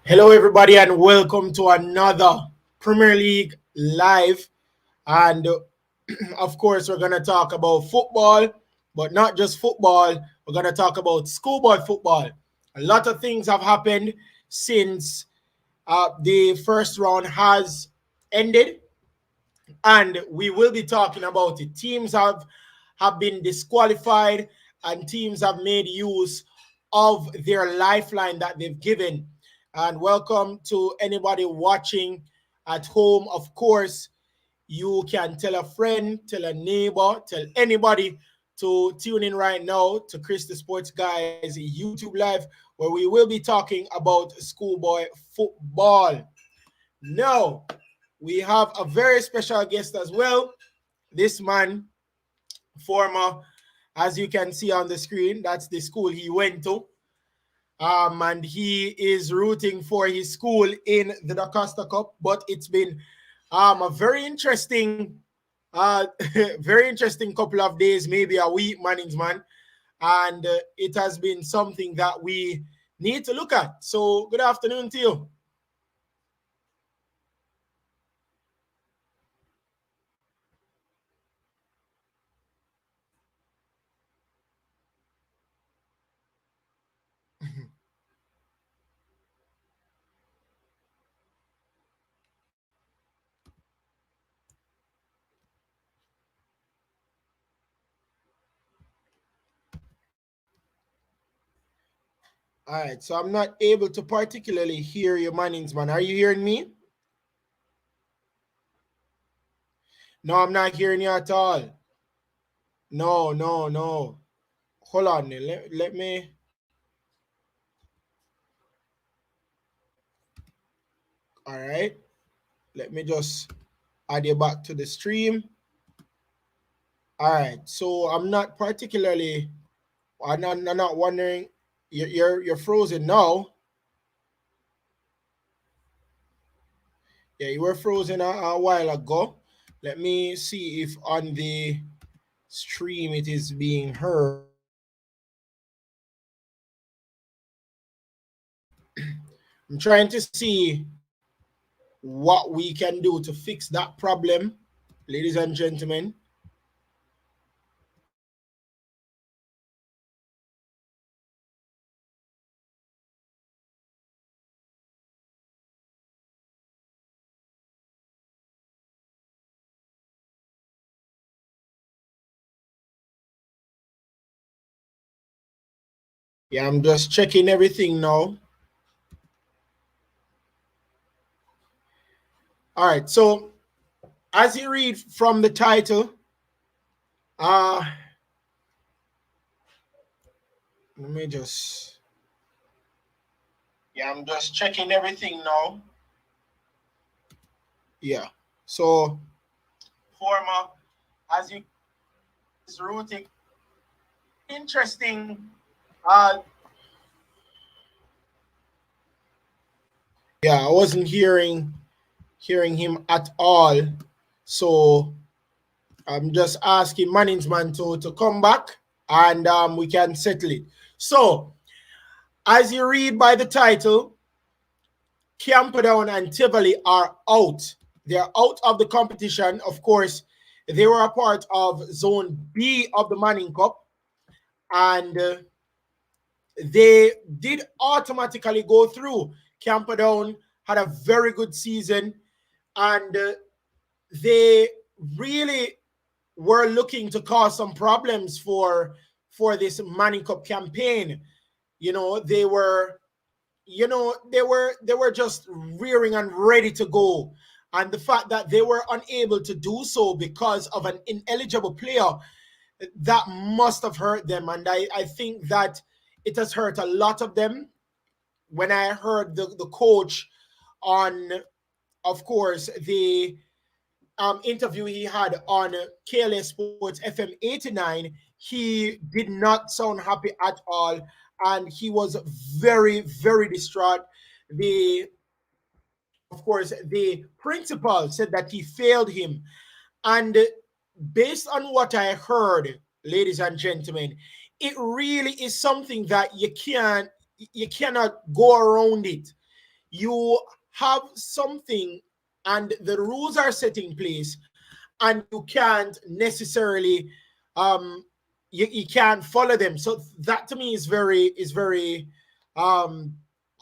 Hello, everybody, and welcome to another Premier League live. And of course, we're going to talk about football, but not just football. We're going to talk about schoolboy football. A lot of things have happened since the first round has ended, and we will be talking about it. Teams have been disqualified, and teams have made use of their lifeline that they've given. And welcome to anybody watching at home. Of course, you can tell a friend, tell a neighbor, tell anybody to tune in right now to Chris the Sports Guy's YouTube live, where we will be talking about schoolboy football. Now, we have a very special guest as well. This man, former, as you can see on the screen, that's the school he went to. And he is rooting for his school in the Da Costa Cup. But it's been a very interesting, very interesting couple of days, maybe a week, Mannings man. And it has been something that we need to look at. So good afternoon to you. All right, so I'm not able to particularly hear your Mannings man. Are you hearing me? No, I'm not hearing you at all. No, no, no. Hold on. Let me. All right. Let me just add you back to the stream. All right. So I'm not particularly. I'm not wondering. You're frozen now. Yeah, you were frozen a while ago. Let me see if on the stream it is being heard. I'm trying to see what we can do to fix that problem, ladies and gentlemen. Yeah, I'm just checking everything now. All right, so as you read from the title, uh, let me just. Yeah, I'm just checking everything now. Yeah, so former, as you is rooting, interesting. Uh, yeah, I wasn't hearing him at all, so I'm just asking management to come back and we can settle it. So, as you read by the title, Camperdown and Tivoli are out. They're out of the competition. Of course, they were a part of Zone B of the Manning Cup, and they did automatically go through. Camperdown had a very good season, and they really were looking to cause some problems for this Manning Cup campaign. You know, they were just rearing and ready to go, and the fact that they were unable to do so because of an ineligible player, that must have hurt them. And I think that it has hurt a lot of them. When I heard the coach on, of course, the interview he had on KLS Sports FM 89, he did not sound happy at all, and he was very, very distraught. The Of course, the principal said that he failed him, and based on what I heard, ladies and gentlemen, it really is something that you cannot go around it. you have something and the rules are set in place, and you can't necessarily you can't follow them. So that to me is very um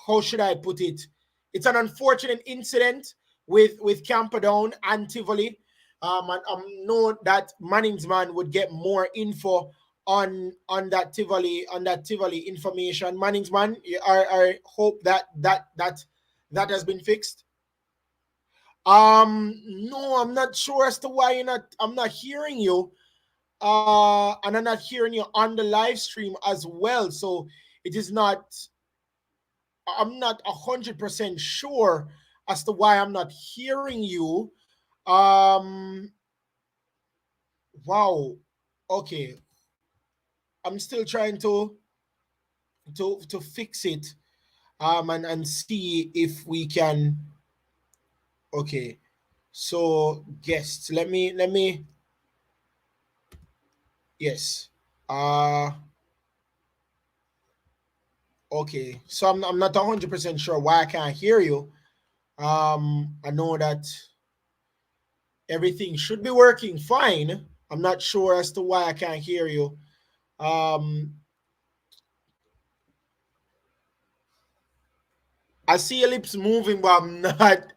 how should I put it? It's an unfortunate incident with Camperdown and Tivoli. And I know that Manningsman would get more info on that Tivoli information. Manningsman, I hope that has been fixed. No, I'm not sure as to why I'm not hearing you. And I'm not hearing you on the live stream as well. So it is not, I'm not 100% sure as to why I'm not hearing you. Um, wow. Okay. I'm still trying to fix it. And see if we can. Okay. So guests, let me yes. Uh okay. So I'm not 100% sure why I can't hear you. I know that everything should be working fine. I'm not sure as to why I can't hear you. Um, I see your lips moving, but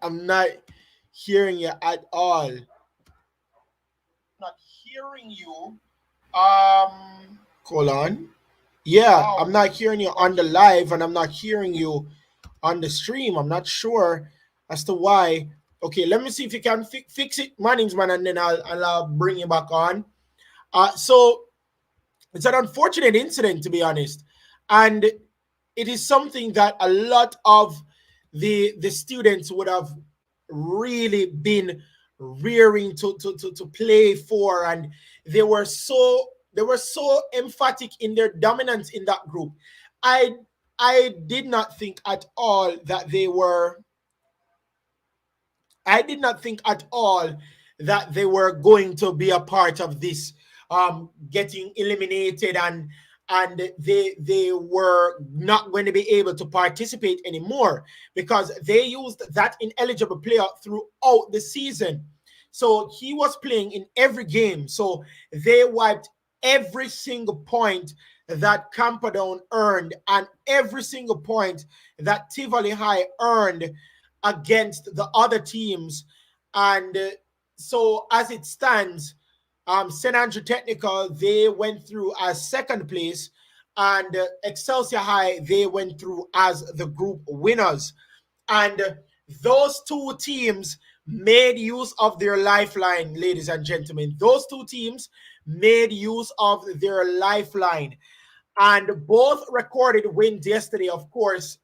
I'm not hearing you at all. Not hearing you. Hold on. Yeah, I'm not hearing you on the live, and I'm not hearing you on the stream. I'm not sure as to why. Okay, let me see if you can fix it, Mannings man, and then I'll bring you back on. So it's an unfortunate incident, to be honest, and it is something that a lot of the students would have really been rearing to play for, and they were so emphatic in their dominance in that group. I i did not think at all that they were I did not think at all that they were going to be a part of this getting eliminated, and they were not going to be able to participate anymore because they used that ineligible player throughout the season. So he was playing in every game. So they wiped every single point that Camperdown earned and every single point that Tivoli High earned against the other teams. And so as it stands, St. Andrew Technical, they went through as second place, and Excelsior High, they went through as the group winners. And those two teams made use of their lifeline, ladies and gentlemen. Those two teams made use of their lifeline. And both recorded wins yesterday, of course.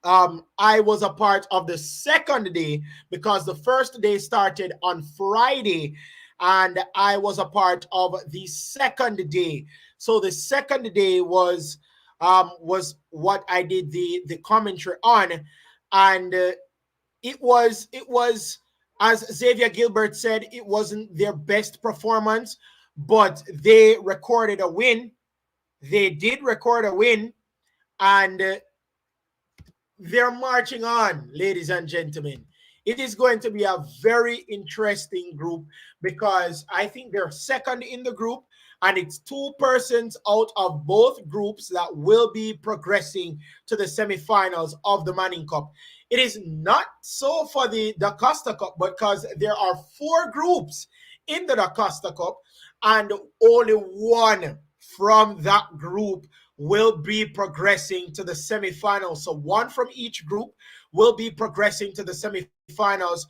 I was a part of the second day because the first day started on Friday, and I was a part of the second day. So the second day was what I did the commentary on, and it was as Xavier Gilbert said, it wasn't their best performance, but they recorded a win. They did record a win, and they're marching on, ladies and gentlemen. It is going to be a very interesting group because I think they're second in the group, and it's two persons out of both groups that will be progressing to the semifinals of the Manning Cup. It is not so for the Da Costa Cup because there are four groups in the Da Costa Cup, and only one from that group will be progressing to the semifinals. So one from each group will be progressing to the semifinals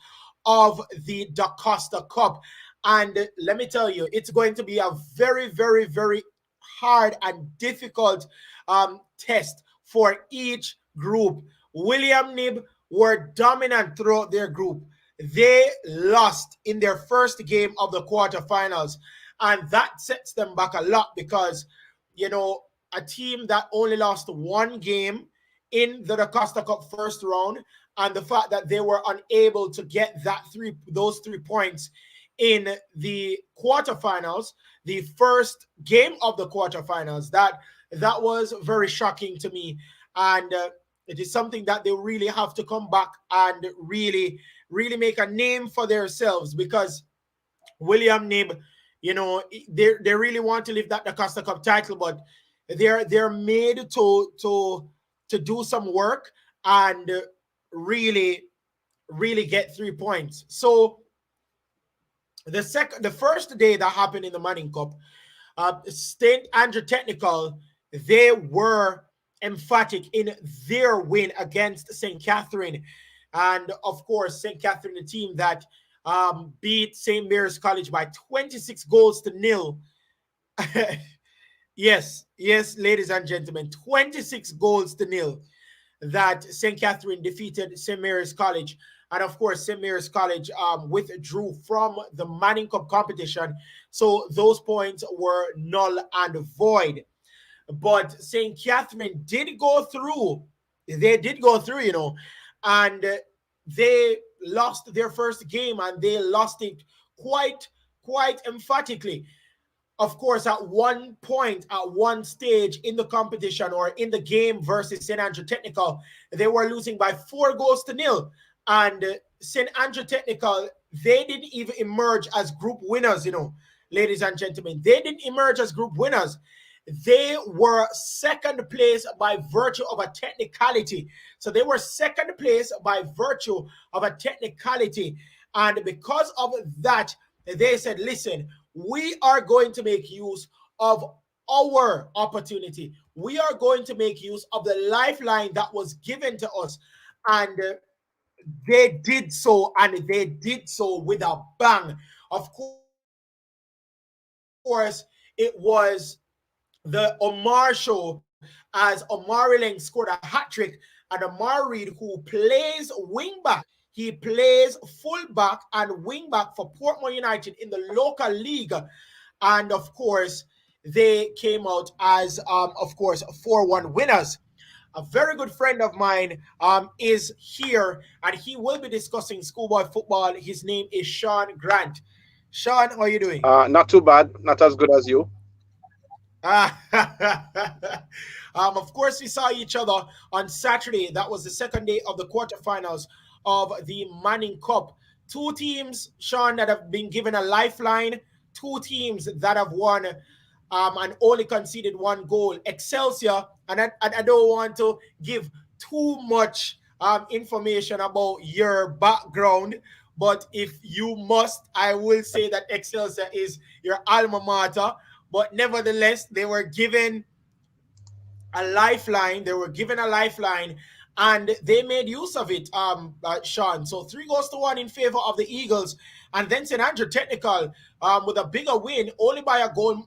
of the Da Costa Cup. And let me tell you, it's going to be a very, very, very hard and difficult test for each group. William Nib were dominant throughout their group. They lost in their first game of the quarterfinals, and that sets them back a lot because, you know, a team that only lost one game in the Da Costa Cup first round, and the fact that they were unable to get those 3 points in the quarterfinals, the first game of the quarterfinals, that was very shocking to me. And It is something that they really have to come back and really make a name for themselves, because William Nib, they really want to lift that the Costa Cup title, but they're made to do some work and really really get 3 points. So the first day that happened in the Manning Cup, St. Andrew Technical, they were emphatic in their win against St. Catherine. And of course, St. Catherine, the team that beat St. Mary's College by 26 goals to nil. Yes, ladies and gentlemen, 26 goals to nil that St. Catherine defeated St. Mary's College. And of course, St. Mary's College withdrew from the Manning Cup competition. So those points were null and void. But St. Catherine did go through. They did go through, and they lost their first game, and they lost it quite emphatically. Of course, at one point, at one stage in the competition or in the game versus St. Andrew Technical, they were losing by 4 goals to nil. And St. Andrew Technical, they didn't even emerge as group winners, ladies and gentlemen. They didn't emerge as group winners. They were second place by virtue of a technicality. So they were second place by virtue of a technicality. And because of that, they said, listen, we are going to make use of our opportunity. We are going to make use of the lifeline that was given to us. And they did so, and they did so with a bang. Of course, it was the Omar show, as Omari Lang scored a hat trick, and Omar Reed, who plays wing back, he plays fullback and wing back for Portmore United in the local league. And of course, they came out as, of course, 4-1 winners. A very good friend of mine is here, and he will be discussing schoolboy football. His name is Sean Grant. Sean, how are you doing? Not too bad, not as good as you. Of course, we saw each other on Saturday. That was the second day of the quarterfinals of the Manning Cup. Two teams, Sean, that have been given a lifeline. Two teams that have won and only conceded 1 goal. Excelsior, and I don't want to give too much information about your background, but if you must, I will say that Excelsior is your alma mater. But nevertheless, they were given a lifeline. They were given a lifeline, and they made use of it, Sean. So 3 goals to 1 in favor of the Eagles, and then St. Andrew Technical with a bigger win, only by a goal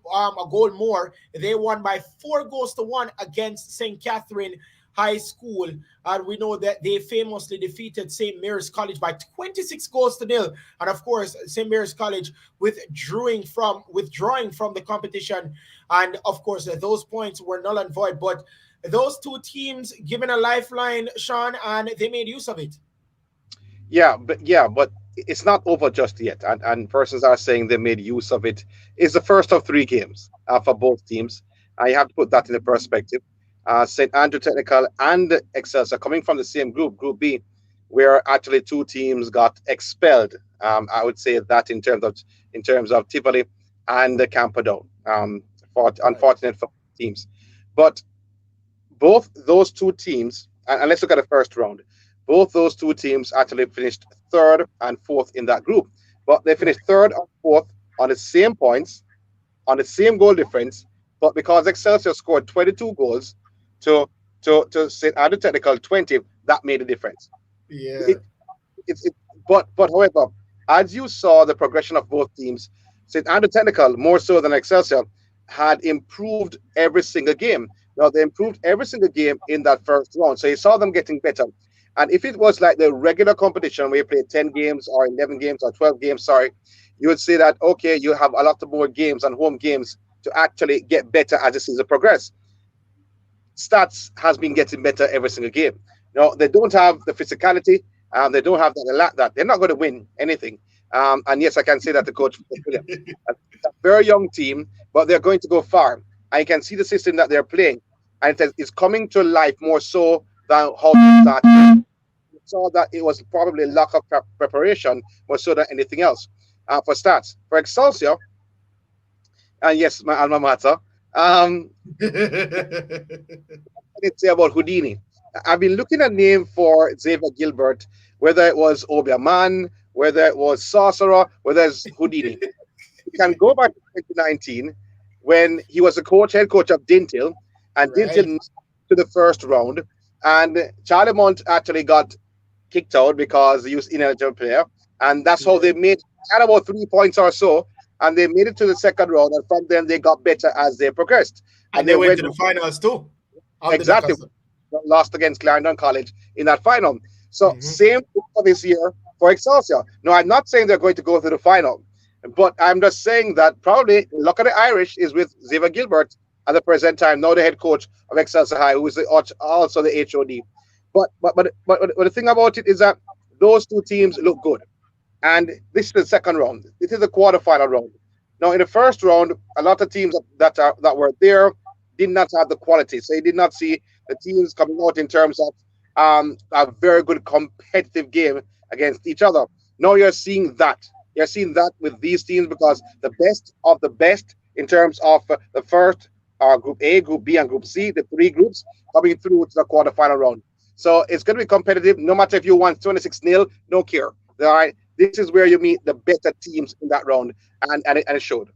more. They won by 4 goals to 1 against St. Catherine High School, and we know that they famously defeated St. Mary's College by 26 goals to nil. And of course, St. Mary's College withdrawing from the competition, and of course, those points were null and void. But those two teams given a lifeline, Sean, and they made use of it. Yeah, but it's not over just yet. And persons are saying they made use of it. It's the first of 3 games for both teams. I have to put that in the perspective. St. Andrew Technical and Excelsior coming from the same group, Group B, where actually 2 teams got expelled. I would say that in terms of Tivoli and the Camperdown. Right. Unfortunate for teams, but both those 2 teams, and let's look at the first round. Both those 2 teams actually finished third and fourth in that group, but they Right. finished third and fourth on the same points, on the same goal difference. But because Excelsior scored 22 goals to St. Andrew Technical 20, that made a difference. Yeah. It, it, but however, as you saw the progression of both teams, St. Andrew Technical, more so than Excelsior, had improved every single game. Now they improved every single game in that first round, so you saw them getting better. And if it was like the regular competition where you play 10 games or 11 games or 12 games, sorry, you would say that okay, you have a lot of more games and home games to actually get better as the season progresses. Stats has been getting better every single game. They don't have the physicality. They don't have that. They lack that. They're not going to win anything. And yes, I can say that the coach Williams. It's a very young team, but they're going to go far. I can see the system that they're playing, and it's coming to life more so than how they started. We saw that it was probably lack of preparation more so than anything else. For stats, for Excelsior, and yes, my alma mater. I did say about Houdini. I've been looking at name for Xavier Gilbert, whether it was Obiaman, whether it was Sorcerer, whether it's Houdini. You can go back to 2019 when he was the head coach of Dintil, and Right. Dintil to the first round, and Charlie Mont actually got kicked out because he was ineligible player, and that's how Yeah. they made had about 3 points or so, and they made it to the second round, and from then they got better as they progressed, and And they they went went to the finals too of the exactly knockers. lost against Clarendon College in that final. So Hmm. same thing for this year for Excelsior. No, I'm not saying they're going to go to the final, but I'm just saying that probably luck of the Irish is with Xavier Gilbert at the present time, now the head coach of Excelsior High, who is also the HOD. But the thing about it is that those two teams look good. And this is the second round. This is the quarterfinal round. Now, in the first round, a lot of teams that were there did not have the quality. So you did not see the teams coming out in terms of a very good competitive game against each other. Now you're seeing that. You're seeing that with these teams because the best of the best in terms of the first Group A, Group B, and Group C, the three groups coming through to the quarterfinal round. So it's going to be competitive no matter if you want 26-0, no care. All right. This is where you meet the better teams in that round, and it showed.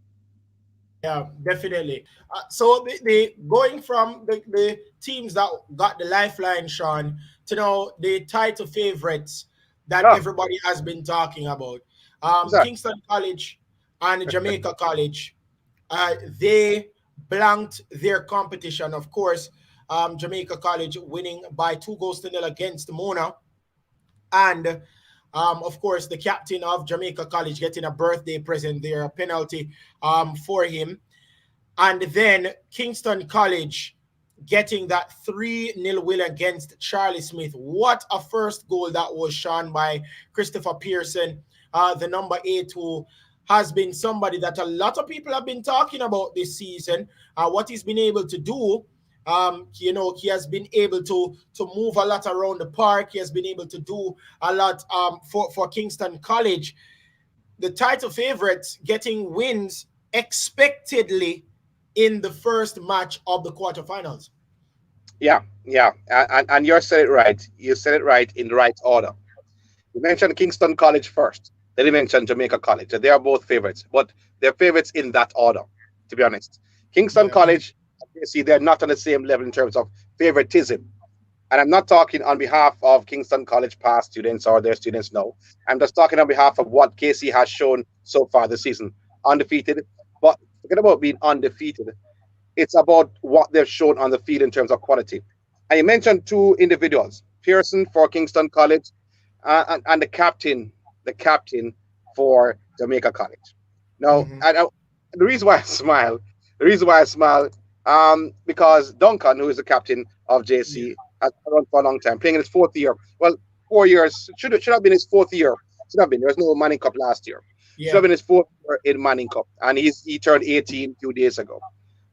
Yeah, definitely. So the going from the teams that got the lifeline, Sean, to now the title favorites that Yeah, everybody has been talking about. what's that? Kingston College and Jamaica College, they blanked their competition. Of course, Jamaica College winning by 2 goals to nil against Mona, and of course, the captain of Jamaica College getting a birthday present there, a penalty for him. And then Kingston College getting that 3-0 win against Charlie Smith. What a first goal that was, Sean, by Christopher Pearson, the number 8, who has been somebody that a lot of people have been talking about this season. What he's been able to do. He has been able to move a lot around the park. He has been able to do a lot for Kingston College, the title favorites, getting wins expectedly in the first match of the quarterfinals. Yeah, yeah, and you said it right. You said it right in the right order. You mentioned Kingston College first. Then you mentioned Jamaica College. They are both favorites, but they're favorites in that order. To be honest, Kingston Yeah. College, you see, they're not on the same level in terms of favoritism. And I'm not talking on behalf of Kingston College past students or their students now. I'm just talking on behalf of what KC has shown so far this season. Undefeated. But forget about being undefeated. It's about what they've shown on the field in terms of quality. And you mentioned two individuals, Pearson for Kingston College and the captain for Jamaica College. Now, Hmm. the reason why I smile, the reason why I smile, because Duncan, who is the captain of Yeah. JC, has been around for a long time, playing in his fourth year. Well, 4 years should have been his fourth year. Should have been. There was no Manning Cup last year. Should have Yeah. been his fourth year in Manning Cup, and he turned 18 2 days ago,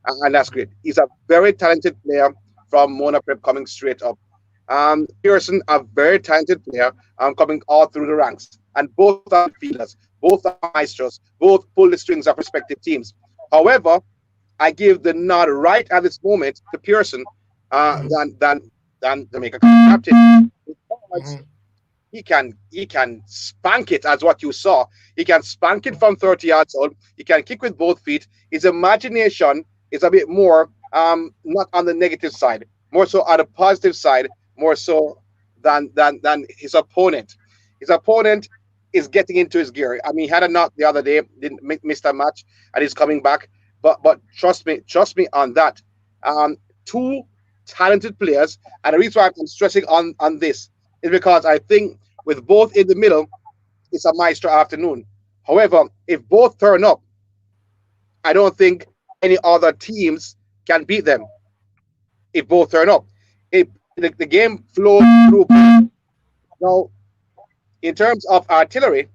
and that's great. He's a very talented player from Mona Prep coming straight up. Pearson, a very talented player, coming all through the ranks, and both are midfielders, both are maestros, both pull the strings of respective teams. However, I give the nod right at this moment to Pearson uh, Hmm. than than than Jamaica captain because Hmm. he can spank it as what you saw. He can spank it from 30 yards out. He can kick with both feet. His imagination is a bit more not on the negative side, more so on the positive side, more so than his opponent. His opponent is getting into his gear. I mean, he had a knock the other day, didn't miss that match, and he's coming back. But trust me on that. Two talented players, and the reason why I'm stressing on this is because I think with both in the middle, it's a maestro afternoon. However, if both turn up, I don't think any other teams can beat them if both turn up. If the game flows through now, in terms of artillery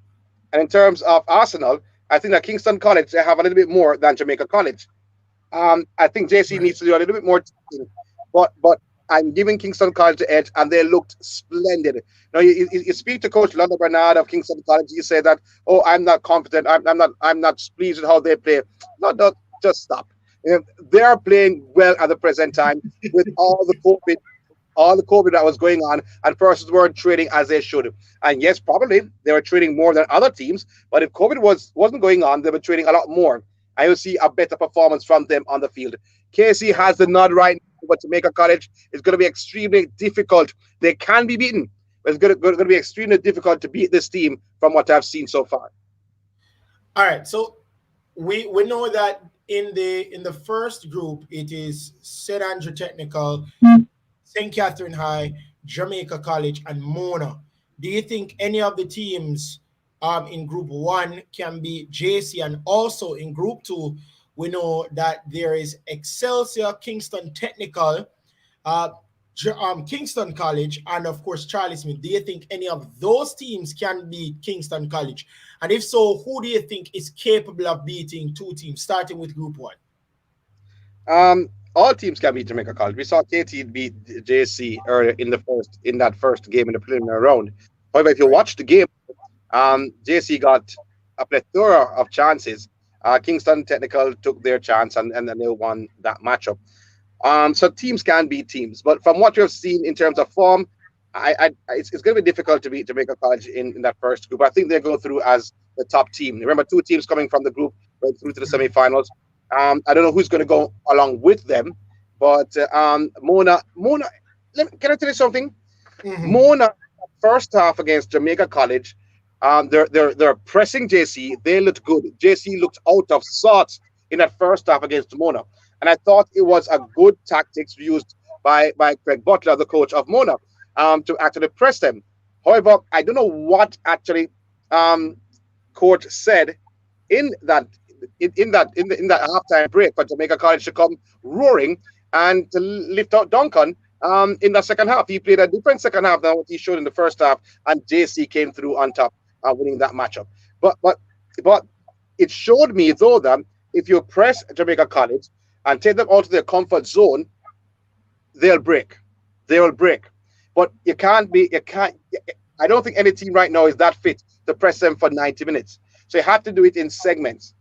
and in terms of Arsenal, I think that Kingston College they have a little bit more than Jamaica College. I think JC Right. needs to do a little bit more teaching, but I'm giving Kingston College the edge, and they looked splendid. Now, you speak to Coach London Bernard of Kingston College. You say that, oh, I'm not confident. I'm not pleased with how they play. No, no, just stop. They are playing well at the present time with all the COVID that was going on, and persons weren't trading as they should. And yes, probably they were trading more than other teams, but if COVID wasn't going on, they were trading a lot more. And you'll see a better performance from them on the field. KC has the nod right now, but Jamaica College is going to be extremely difficult. They can be beaten, but it's going to be extremely difficult to beat this team from what I've seen so far. All right, so we know that in the first group it is St. Andrew Technical, St. Catherine High, Jamaica College, and Mona. Do you think any of the teams in Group 1 can be JC? And also in Group 2, we know that there is Excelsior, Kingston Technical, uh, Kingston College, and of course Charlie Smith. Do you think any of those teams can beat Kingston College? And if so, who do you think is capable of beating two teams, starting with Group 1? All teams can beat Jamaica College. We saw KT beat JC earlier in that first game in the preliminary round. However, if you Right. watch the game, JC got a plethora of chances. Kingston Technical took their chance, and then they won that matchup. So teams can beat teams, but from what you've seen in terms of form, it's going to be difficult to beat Jamaica College in that first group. I think they go through as the top team. Remember, two teams coming from the group went through to the semifinals. I don't know who's going to go along with them, but Mona, can I tell you something? Mm-hmm. Mona first half against Jamaica College. They're pressing JC. They looked good. JC looked out of sorts in that first half against Mona, and I thought it was a good tactics used by Craig Butler, the coach of Mona, to actually press them. However, I don't know what actually um, coach said in that in that halftime break for Jamaica College to come roaring and to lift out Duncan. In the second half, he played a different second half than what he showed in the first half, and JC came through on top, winning that matchup. But it showed me though that if you press Jamaica College and take them out of their comfort zone, they'll break. They will break. But you can't. I don't think any team right now is that fit to press them for 90 minutes. So you have to do it in segments.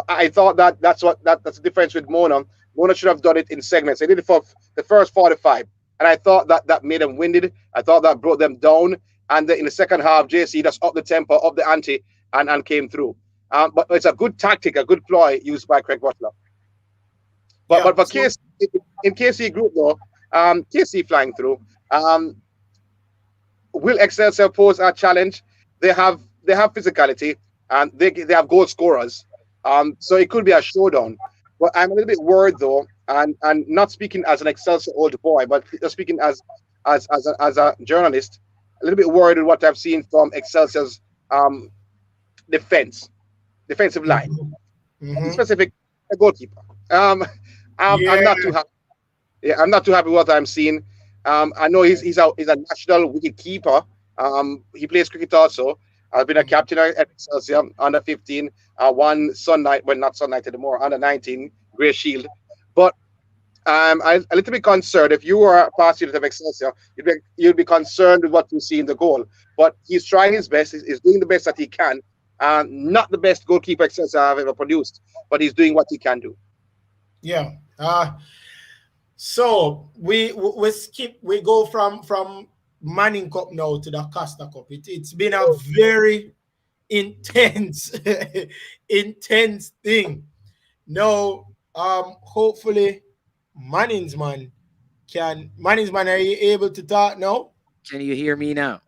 I thought that's the difference with Mona. Mona should have done it in segments. They did it for the first 45, and I thought that made them winded. I thought that brought them down. And then in the second half, JC just upped the tempo, up the ante, and came through. But it's a good tactic, a good ploy used by Craig Butler. But Yeah. for So KC, in KC group though, KC flying through. Um, will Excelsior pose a challenge? They have physicality, and they have goal scorers. So it could be a showdown. But I'm a little bit worried though, and not speaking as an Excelsior old boy, but just speaking as a journalist, a little bit worried with what I've seen from Excelsior's um, defense, defensive line, mhm, in mhm. specific, a goalkeeper. Um, I'm Yeah. not too happy. Yeah, I'm not too happy with what I'm seeing. I know he's a national wicket keeper. He plays cricket also. I've been a captain at Excelsior under 15. One Sun Night, well, not Sun Night anymore, under 19 Grey Shield. But I'm a little bit concerned. If you were a past unit of Excelsior, you'd be concerned with what you see in the goal. But he's trying his best. He's doing the best that he can. Not the best goalkeeper Excelsior have ever produced, but he's doing what he can do. Yeah. So we skip. We go from Manning Cup now to the Costa Cup. It's been a very intense, intense thing. Now, hopefully, Manning's man, are you able to talk now? Can you hear me now?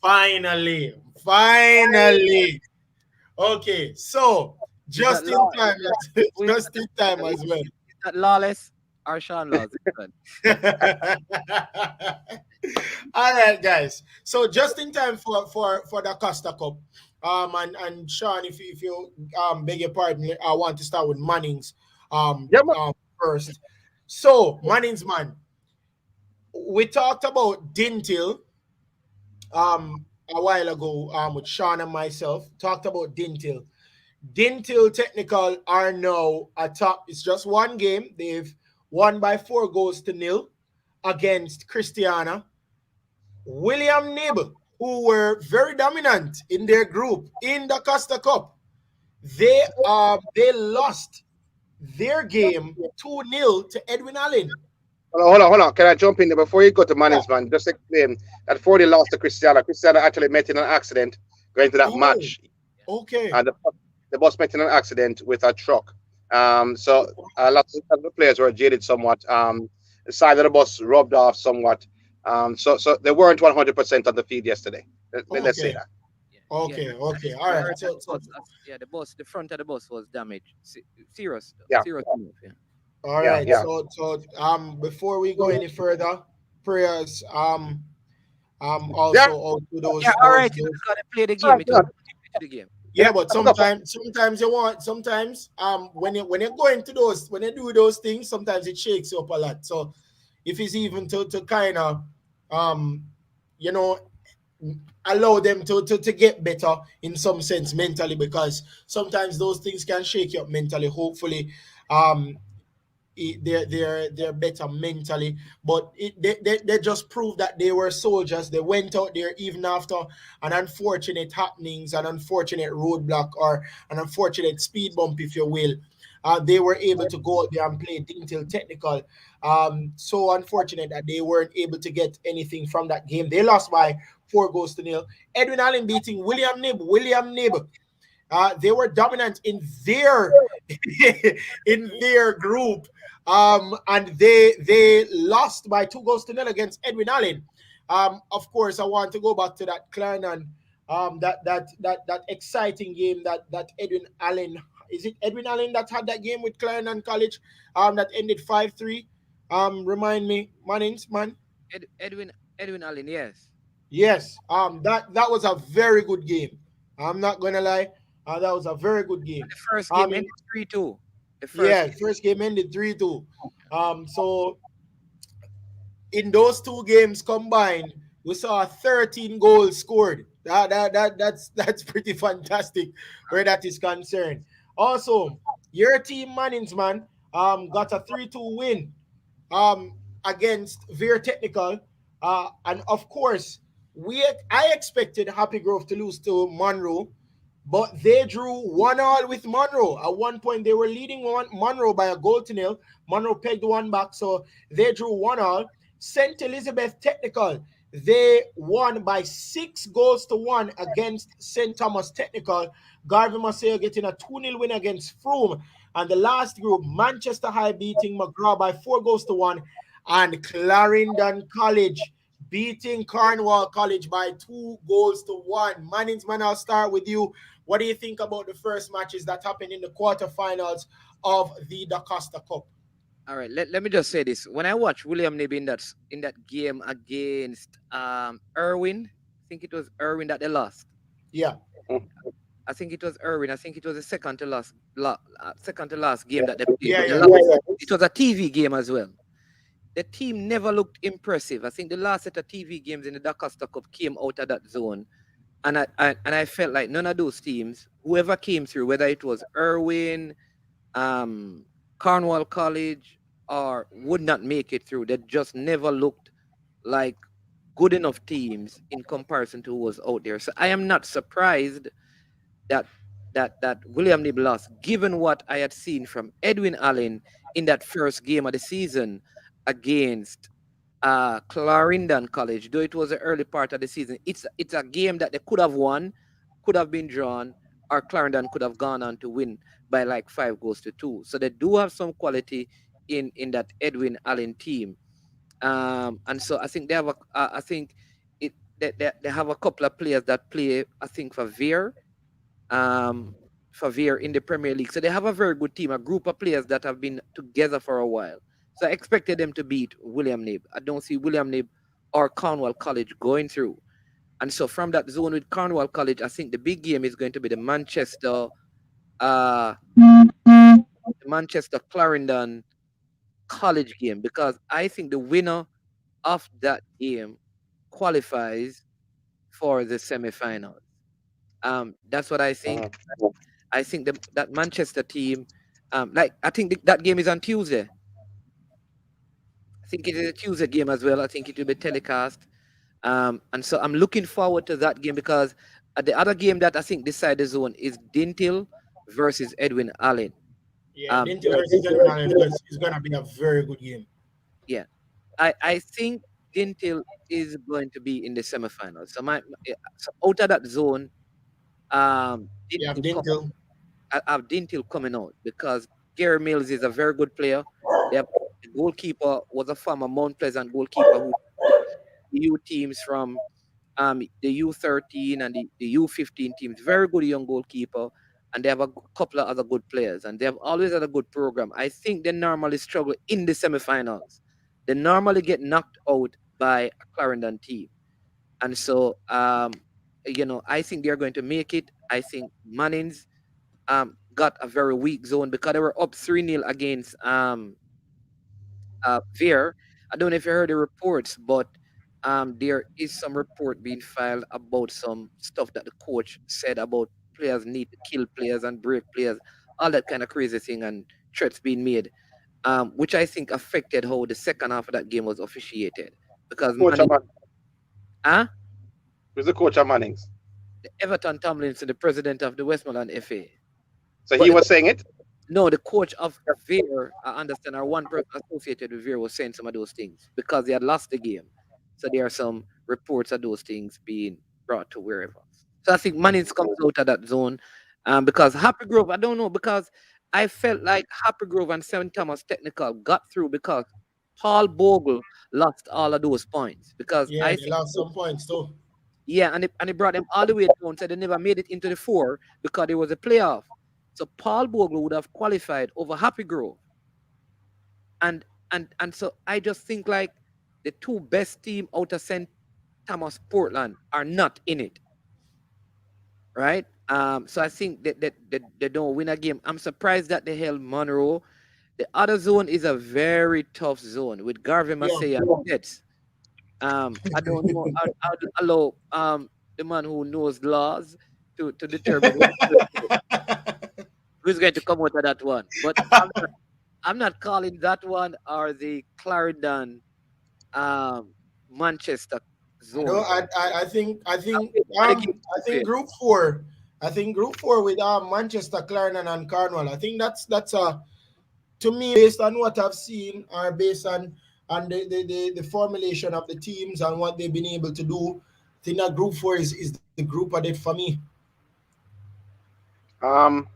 Finally, finally. Okay, so Is that just in law? time, Who is just in time as well. that lawless or Sean Laws? All right, guys. So just in time for the Costa Cup. And Sean, if you beg your pardon, I want to start with Manning's Yeah, man. first. So Manning's man, we talked about Dintil a while ago with Sean and myself. Talked about Dintil. Dintil Technical are now atop. It's just one game. They've won by 4 goals to nil. against Christiana. William Nib, who were very dominant in their group in the Costa Cup, they lost their game 2-0 to Edwin Allen. Hold on. Can I jump in there before you go to Yeah. Mannings, man? Just explain that before they lost to Cristiano, Cristiano actually met in an accident going to that Oh, match, okay. and the bus met in an accident with a truck. So lots of the players were jaded somewhat. The side of the bus rubbed off somewhat. So they weren't 100% on the field yesterday. Let's say Okay. that. Yeah. Okay. Okay. All I right. heard that So the bus, the front of the bus was damaged. Serious, Yeah, serious move. Yeah. all yeah, right. yeah. Before we go any further, prayers Yeah. also out to Yeah. All right. Because they play the Sorry, game. It was God. to the game. yeah, Yeah. but I forgot. sometimes you want sometimes when you're going to those when you do those things, sometimes it shakes you up a lot. So if it's even to kind of um you know allow them to get better in some sense mentally, because sometimes those things can shake you up mentally. Hopefully um they're better mentally, but they just proved that they were soldiers. They went out there even after an unfortunate happenings, an unfortunate roadblock, or an unfortunate speed bump, if you will. They were able to go out there and play until technical. So unfortunate that they weren't able to get anything from that game. They lost by 4 goals to nil. Edwin Allen beating William Nib. They were dominant in their in their group, and they lost by 2 goals to nil against Edwin Allen. Of course, I want to go back to that Clarendon, that exciting game that Edwin Allen. Is it Edwin Allen that had that game with Clarendon College? That ended 5-3. Remind me, Mannings, man. Edwin Allen. Yes. Yes. That was a very good game. I'm not gonna lie. That was a very good game. The first Um, game in, ended 3-2. The first yeah, game. first game ended 3-2. So in those two games combined, we saw 13 goals scored. That's pretty fantastic where that is concerned. Also, your team Mannings, man, got a 3-2 win um against Veer Technical. And of course, I expected Happy Grove to lose to Monroe, but they drew 1-1 with Monroe. At one point, they were leading Monroe by a goal-to-nil. Monroe pegged one back, so they drew 1-1. St. Elizabeth Technical, they won by 6 goals to 1 against St. Thomas Technical. Garvey Maceo getting a 2-0 win against Froome. And the last group, Manchester High beating McGraw by 4 goals to 1. And Clarendon College beating Cornwall College by 2 goals to 1. Mannings, man, I'll start with you. What do you think about the first matches that happened in the quarterfinals of the Da Costa Cup? All right. Let me just say this. When I watched William Nib in that game against Irwin, I think it was Irwin that they lost. Yeah, I think it was Irwin. I think it was the second to last game Yeah. that they played, yeah, but they yeah. lost. It was a TV game as well. The team never looked impressive. I think the last set of TV games in the Da Costa Cup came out of that zone, and I felt like none of those teams, whoever came through, whether it was Irwin, um, Cornwall College, or would not make it through. They just never looked like good enough teams in comparison to who was out there. So I am not surprised that that William Nib lost, given what I had seen from Edwin Allen in that first game of the season against Clarendon College. Though it was the early part of the season, it's a game that they could have won, could have been drawn, or Clarendon could have gone on to win by like 5 goals to 2. So they do have some quality in that Edwin Allen team. And so I think they have I think they have a couple of players that play, I think, um, for Veer in the Premier League. So they have a very good team, a group of players that have been together for a while. So I expected them to beat William Nib. I don't see William Nib or Cornwall College going through. And so from that zone with Cornwall College, I think the big game is going to be uh, the Manchester Clarendon College game, because I think the winner of that game qualifies for the semifinals. That's what I think. I think that Manchester team, like I think that game is on Tuesday. I think it is a Tuesday game as well. I think it will be telecast. And so I'm looking forward to that game because the other game that I think decide the zone is Dintil versus Edwin Allen. Yeah, Um, Dentil versus Edwin Allen is gonna be a very good game. yeah, I think Dintil is going to be in the semifinals. So out of that zone, You have Dintil come, Dentil. I have Dintil coming out because Gary Mills is a very good player. They have the goalkeeper was a former Mount Pleasant goalkeeper who took the U teams from the U13 and the U15 teams. Very good young goalkeeper, and they have a couple of other good players, and they have always had a good program. I think they normally struggle in the semifinals. They normally get knocked out by a Clarendon team, and so I think they're going to make it. I think Mannings got a very weak zone because they were up 3-0 against Veer. I don't know if you heard the reports, but there is some report being filed about some stuff that the coach said about players need to kill players and break players, all that kind of crazy thing, and threats being made, which I think affected how the second half of that game was officiated. Because Coach Manning, Manning. huh? Who's the coach of Manning's? The Everton Tomlinson, the president of the Westmoreland FA. So he But was saying it. no, the coach of Veer, I understand, or one person associated with Veer was saying some of those things because they had lost the game. So there are some reports of those things being brought to wherever. So I think Mannings comes out of that zone because Happy Grove, I don't know, because I felt like Happy Grove and St. Thomas Technical got through because Paul Bogle lost all of those points. Because Yeah, I they think, lost some points too. yeah, and it brought them all the way down. So they never made it into the four because there was a playoff. So Paul Bogle would have qualified over Happy Grove. And so I just think like the two best team out of St. Thomas Portland are not in it, right? So I think that they don't win a game. I'm surprised that they held Monroe. The other zone is a very tough zone with Garvey Yeah. Massey and Jets. I don't know. I'd allow the man who knows laws to determine who's going to come out of that one. But I'm not calling that one or the Clarendon um, Manchester I don't. zone. I Okay. think Group 4 with Manchester, Clarendon, and Cornwall. I think that's a to me based on what I've seen or based on the formulation of the teams and what they've been able to do. I think that Group 4 is the group of it for me. Um,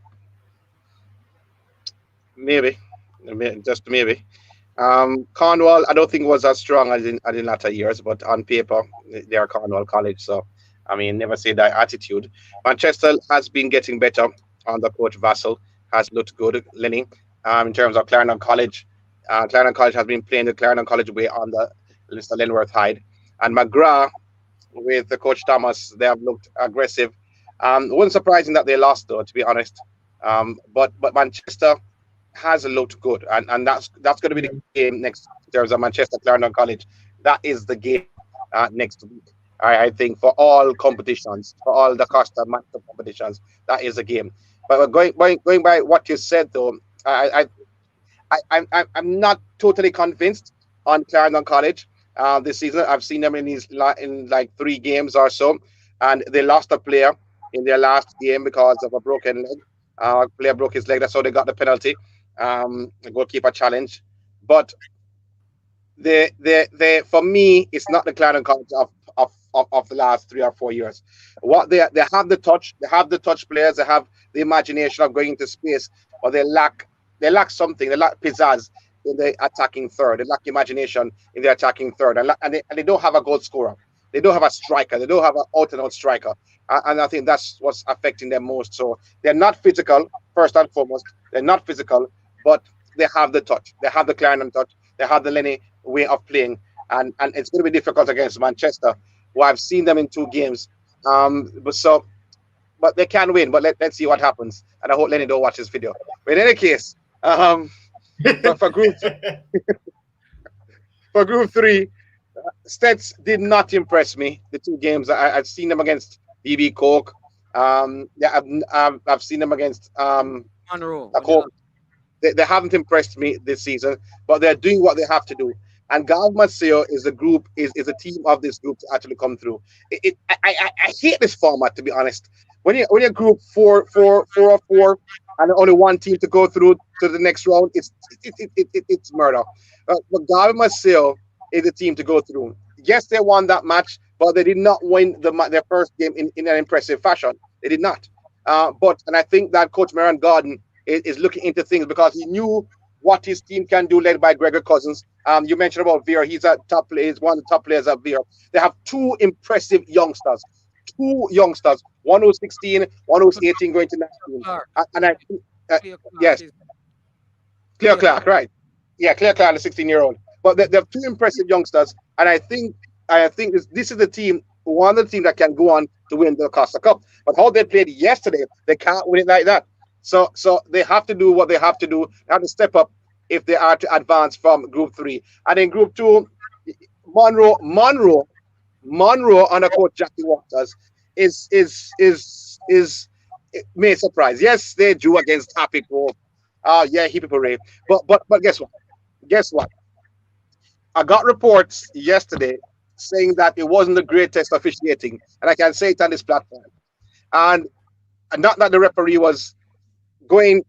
maybe, just maybe. Cornwall, I don't think was as strong as in latter years, but on paper, they are Cornwall College. So, I mean, never say that attitude. Manchester has been getting better under Coach Vassell, has looked good, Lenny, in terms of Clarendon College. Clarendon College has been playing the Clarendon College way under Mr. Lenworth Hyde. And McGrath, with the Coach Thomas, they have looked aggressive. It wasn't surprising that they lost, though, to be honest. But Manchester has looked good, and that's going to be the game next in terms of Manchester Clarendon College. That is the game next week. I think for all competitions, for all the Costa Master competitions, that is a game. But going by what you said though, I'm not totally convinced on Clarendon College this season. I've seen them in in like 3 games or so, and they lost a player in their last game because of a broken leg. Player broke his leg. That's how they got the penalty. The goalkeeper challenge. But they for me, it's not the Clarendon College of the last 3 or 4 years. What they have the touch, they have the touch players, they have the imagination of going into space, but they lack something. They lack pizzazz in the attacking third. They lack imagination in the attacking third, and they don't have a goal scorer. They don't have a striker. They don't have an out and out striker, and I think that's what's affecting them most. So they're not physical first and foremost. They're not physical, but they have the touch. They have the Clarendon touch. They have the Lenny way of playing, and it's going to be difficult against Manchester, who I've seen them in 2 games. But they can win. But let's see what happens. And I hope Lenny don't watch this video. But in any case, for group 3, Stets did not impress me. The 2 games I've seen them against DB Coke. Yeah, I've seen them against Monroe. Coke. They haven't impressed me this season, but they're doing what they have to do. And Gav Maceo is a team of this group to actually come through. I hate this format, to be honest. When you group four or four, and only one team to go through to the next round, it's murder. But Gav Maceo is the team to go through. Yes, they won that match, but they did not win their first game in an impressive fashion. They did not. And I think that Coach Marion Garden is looking into things because he knew what his team can do, led by Gregor Cousins. You mentioned about Veer. He's a top player. He's one of the top players at Veer. They have two impressive youngsters. Two youngsters. One who's 16, one who's 18, going to 19. Clark. And I think, Clear Clark yes, is Clear Clear Clark, Clark. right? Yeah, Clear Clark, the 16-year-old. But they have two impressive youngsters, and I think this is the team, one of the team that can go on to win the Costa Cup. But how they played yesterday, they can't win it like that. So they have to do what they have to do. They have to step up if they are to advance from Group 3. And in Group 2, Monroe under coach Jackie Waters is it may surprise. Yes, they drew against Happy Grove. Yeah, Hippie Parade. But guess what? Guess what? I got reports yesterday saying that it wasn't the greatest officiating, and I can say it on this platform. And not that the referee was going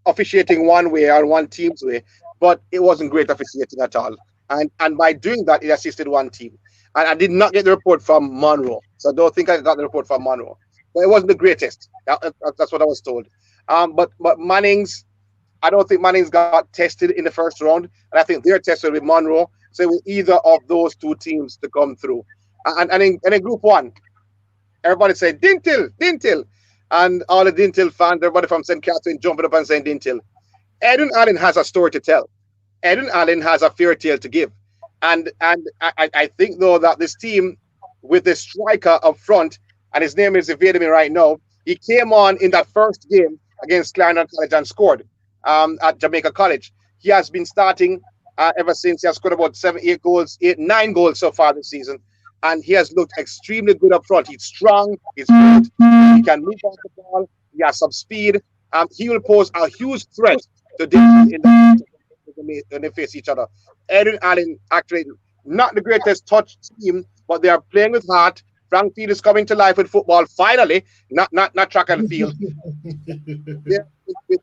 officiating one way or one team's way, but it wasn't great officiating at all. And by doing that, it assisted one team. And I did not get the report from Monroe, so don't think I got the report from Monroe. But it wasn't the greatest. That's what I was told. But Manning's, I don't think Manning's got tested in the first round, and I think they're tested with Monroe. So with either of those two teams to come through. And in Group 1, everybody said Dintil. And all the Dintil fans, everybody from St. Catherine jumping up and saying Dintil. Edwin Allen has a story to tell. Edwin Allen has a fairy tale to give. And I think, though, that this team, with the striker up front, and his name is evading me right now, he came on in that first game against Clarendon College and scored at Jamaica College. He has been starting ever since. He has scored about 9 goals so far this season. And he has looked extremely good up front. He's strong, he's good, he can move off the ball, he has some speed. He will pose a huge threat to Dixon when they face each other. Edwin Allen, actually, not the greatest touch team, but they are playing with heart. Frank Field is coming to life with football, finally, not track and field. They're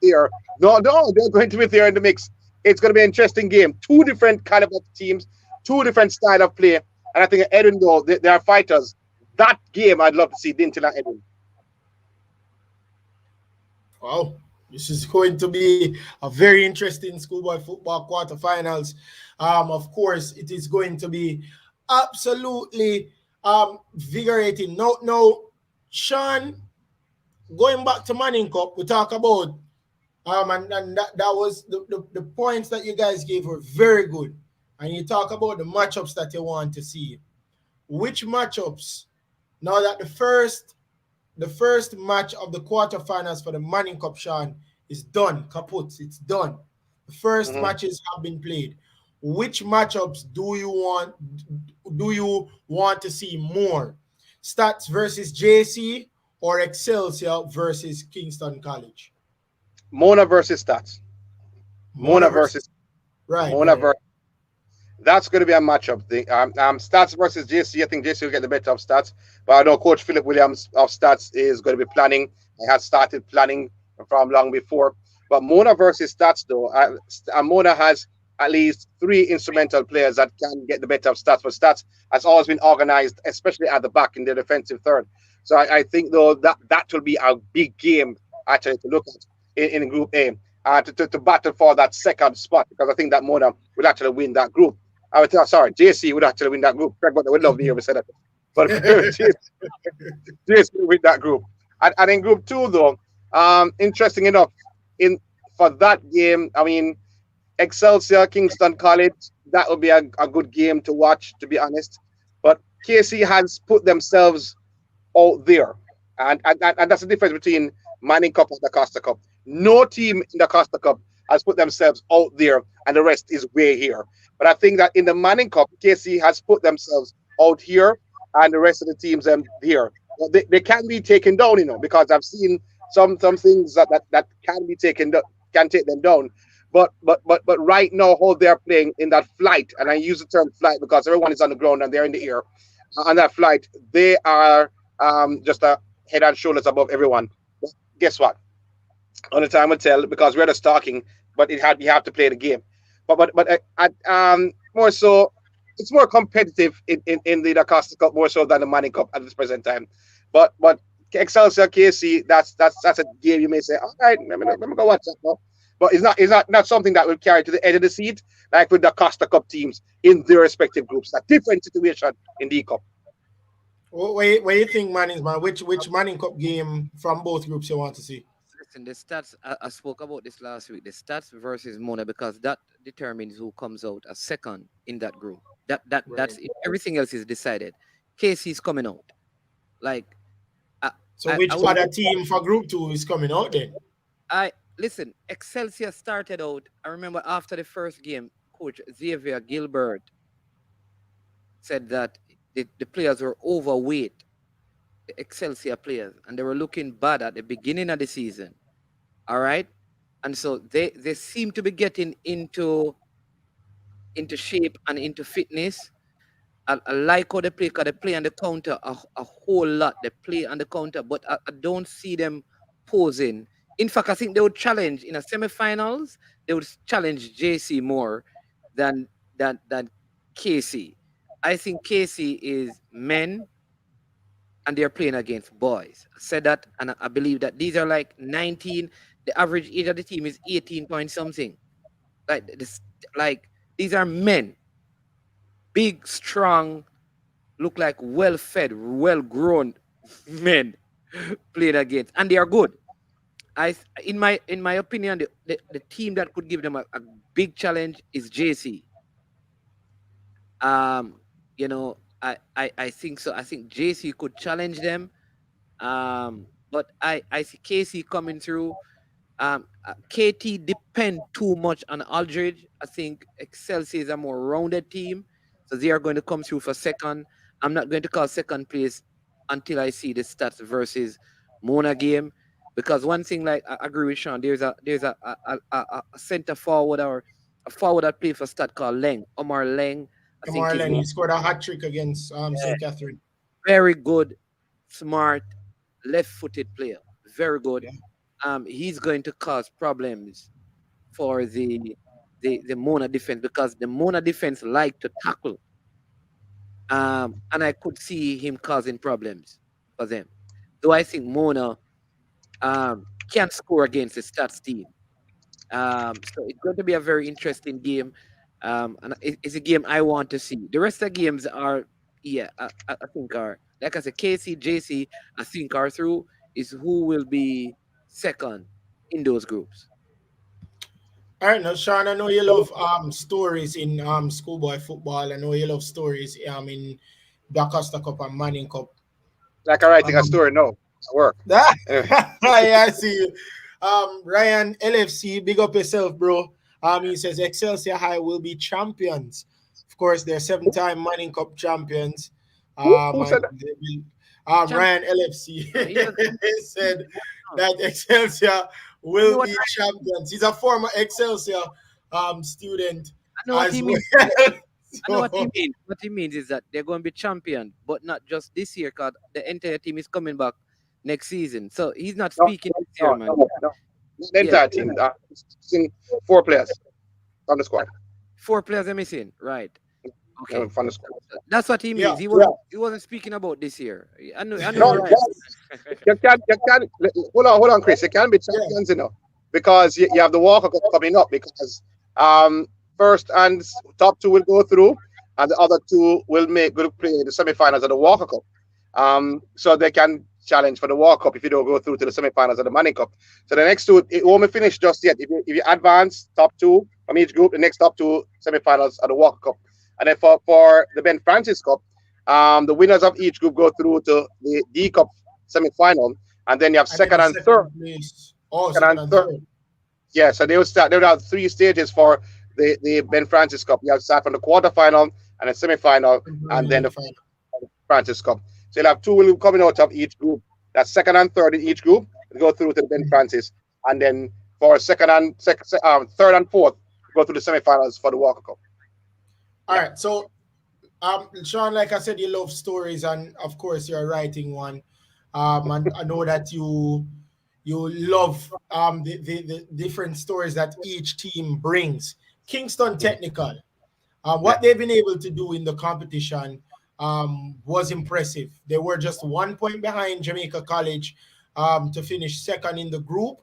there. No, they're going to be there in the mix. It's going to be an interesting game. Two different kind of teams, two different style of play. And I think Edwin, though, they are fighters. That game, I'd love to see Dintil and Edwin. Wow, this is going to be a very interesting schoolboy football quarterfinals. Of course, it is going to be absolutely vigorating. Now, Sean, going back to Manning Cup, we talk about and that was the points that you guys gave were very good. And you talk about the matchups that you want to see. Which matchups? Now that the first match of the quarterfinals for the Manning Cup, Sean, is done. Kaput, it's done. The first matches have been played. Which matchups do you want to see more? Stats versus JC or Excelsior versus Kingston College? Mona versus Stats. Mona versus right. Mona versus. That's going to be a matchup thing. Stats versus JC. I think JC will get the better of Stats, but I know Coach Philip Williams of Stats is going to be planning. He has started planning from long before. But Mona versus Stats, though, Mona has at least 3 instrumental players that can get the better of Stats. But Stats has always been organized, especially at the back in the defensive third. So I think, though, that will be a big game actually to look at in Group A. To battle for that second spot, because I think that Mona will actually win that group. JC would actually win that group. Craig, but I would love to hear me say that. But JC will win that group. And in Group 2, though, interesting enough, for that game, I mean, Excelsior, Kingston College, that would be a good game to watch, to be honest. But KC has put themselves out there. And that's the difference between Manning Cup and the Costa Cup. No team in the Costa Cup has put themselves out there, and the rest is way here. But I think that in the Manning Cup, KC has put themselves out here, and the rest of the teams here. They can be taken down, because I've seen some things that can be taken, can take them down. But right now, how they're playing in that flight, and I use the term flight because everyone is on the ground and they're in the air. On that flight, they are just a head and shoulders above everyone. But guess what? Only time will tell because we're just talking. But it had you have to play the game. But more so, it's more competitive in the Costa Cup more so than the Manning Cup at this present time. But Excelsior KC, that's a game you may say, all right, let me go watch that now. But it's not something that will carry to the end of the seat like with the Costa Cup teams in their respective groups. A different situation in the Cup. What you think, Mannings, man? Which Manning Cup game from both groups you want to see? Listen, the stats, I spoke about this last week. The stats versus Mona, because that determines who comes out as second in that group. That's Right. it. Everything else is decided. KC is coming out. Like I, So I, which I would other team for Group 2 is coming out then? I listen. Excelsior started out. I remember after the first game, Coach Xavier Gilbert said that the players were overweight, the Excelsior players, and they were looking bad at the beginning of the season. All right, and so they seem to be getting into shape and into fitness. I like how they play because they play on the counter a whole lot. They play on the counter, but I don't see them posing. In fact, I think they would challenge in a semifinals. They would challenge JC more than than KC. I think KC is men and they're playing against boys. I said that, and I believe that these are like 19. The average age of the team is 18 point something. Like this, like these are men, big, strong, look like well-fed, well-grown men playing against, and they are good. In my opinion, the team that could give them a big challenge is JC. Um, I think so. I think JC could challenge them. But I see KC coming through. KT depend too much on Aldridge. I think Excelsior is a more rounded team, so they are going to come through for second. I'm not going to call second place until I see the stats versus Mona game, because one thing, like I agree with Sean, there's a center forward or a forward that play for stat called Leng, Omar Leng. I think he's Marlon, he scored a hat trick against St. Catherine. very good, smart, left-footed player. Very good. Yeah. He's going to cause problems for the Mona defense, because the Mona defense like to tackle. And I could see him causing problems for them. Though I think Mona can score against the stats team. So it's going to be a very interesting game. And it's a game I want to see. The rest of the games are, yeah, I think are, like I said, KC, JC, I think are through, is who will be second in those groups. All right, now Sean, I know you love stories in schoolboy football. I know you love stories in the Costa Cup and Manning Cup. Like I'm writing a Um, story, no, at work. yeah, Anyway, I see you. Ryan LFC, big up yourself, bro. He says Excelsior High will be champions. Of course, they're seven-time Manning Cup champions. who And said that? they will, Champion, Ryan LFC he was said champion. that Excelsior I know will what be champions. He's a former Excelsior student I know what as he well. means. I know what he So, means. What he means is that they're going to be champion, but not just this year, because the entire team is coming back next season. So he's not No, speaking this year, no, man. no, no. Not the Yeah, entire team. It's in four players from the uh, squad. 4 players are missing, right? Okay, From the squad. that's what he yeah. means. He wasn't speaking about this year. I know No, you're right. hold on, Chris. You can be Yeah. champions, because you have the Walker Cup coming up. Because um, first and top two will go through, and the other two will play the semifinals of the Walker Cup. So they can challenge for the Walker Cup if you don't go through to the semifinals of the Money Cup. So the next two, it won't be finished just yet. If you advance top two from each group, the next top two semifinals of the Walker Cup, and then for the Ben Francis Cup, the winners of each group go through to the D Cup semifinal, and then you have And then second the and third. second place. Oh, Second second and and third. third. Yeah, so they would have three stages for the Ben Francis Cup. You have start from the quarterfinal and the semifinal, And and Premier then League the final. Francis Cup. So you'll have two coming out of each group. That's second and third in each group. They go through to the Ben Francis, and then for third and fourth to go through the semifinals for the Walker Cup. All Yeah, right. So, Sean, like I said, you love stories, and of course, you're writing one. And I know that you love the different stories that each team brings. Kingston mhm, Technical, yeah. what they've been able to do in the competition was impressive. They were just 1 point behind Jamaica College to finish second in the group.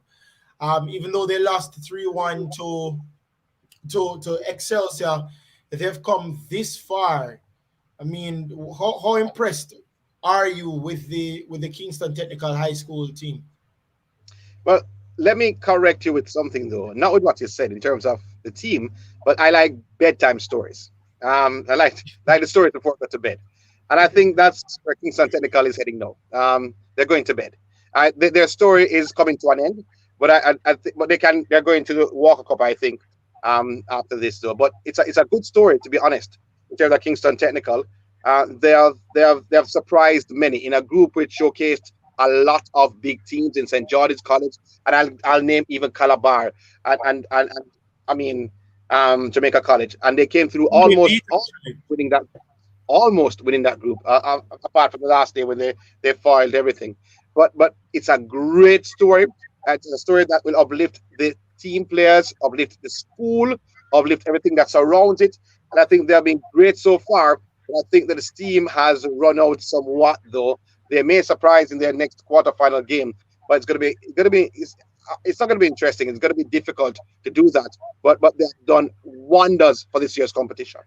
Even though they lost 3-1 to Excelsior, they've come this far. I mean, how impressed are you with the Kingston Technical High School team? Well, let me correct you with something though, not with what you said in terms of the team, but I like bedtime stories. I like the stories before I go to bed, and I think that's where Kingston Technical is heading now. They're going to bed. Their story is coming to an end, but but they're going to the Walker Cup, I think, after this though. But it's a good story, to be honest, in terms of Kingston Technical. They have surprised many in a group which showcased a lot of big teams in St. George's College, and I'll name even Calabar and I mean Jamaica College, and they came through Who they beat almost actually? winning that group, apart from the last day when they foiled everything. But it's a great story. It's a story that will uplift the team players, uplift the school, uplift everything that surrounds it. And I think they have been great so far. But I think that the steam has run out somewhat, though. They may surprise in their next quarterfinal game, but it's not going to be interesting. It's going to be difficult to do that. But they've done wonders for this year's competition.